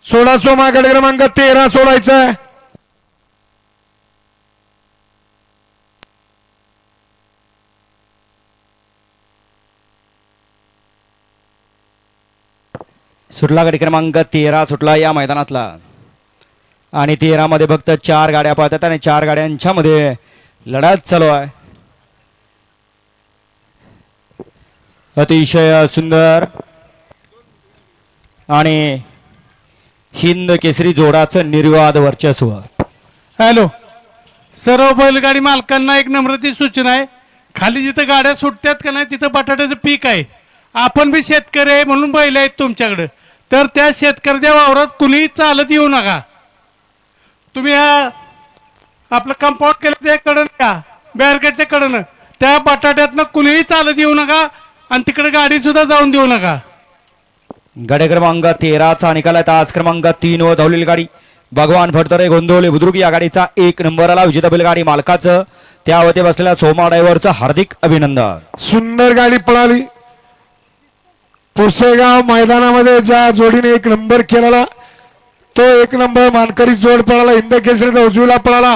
सोळा सोमा गट क्रमांक 13 सोडायचा आहे. सुटला गाडी क्रमांक 13 सुटला या मैदानातला आणि 13 मध्ये फक्त 4 गाड्या पळतात आणि 4 गाड्यांच्या मध्ये लढत चालू आहे. अतिशय सुंदर आणि हिंद केसरी जोडाचं निर्विवाद वर्चस्व. हॅलो, सर्व बैलगाडी मालकांना एक नम्रती सूचना आहे. खाली जिथं गाड्या सुटतात का नाही तिथं बटाट्याचं पीक आहे. आपण बी शेतकरी आहे म्हणून बैल आहेत तुमच्याकडे, तर त्या शेतकऱ्याच्या वावरात कुणीही चालत येऊ नका. तुम्ही आपलं कंपाऊंड केलं त्या कडनं या बॅरगेटच्या कडनं त्या बटाट्यातनं कुणीही चालत येऊ नका आणि तिकडे गाडी सुद्धा जाऊन देऊ नका. गाडी क्रमांक 13चा निकाल आहे. तास क्रमांक 3 व धावलेली गाडी भगवान फडतरे गोंदवले बुद्रुक या गाडीचा 1 नंबरला विजेता बैलगाडी मालकाचं त्यावरती बसलेल्या सोमा ड्रायव्हरचं हार्दिक अभिनंदन. सुंदर गाडी पळाली. पुसेगाव मैदानामध्ये ज्या जोडीने 1 नंबर केलेला तो 1 नंबर मानकरी जोड पळाला. हिंद केसरीचा उजवीला पळाला.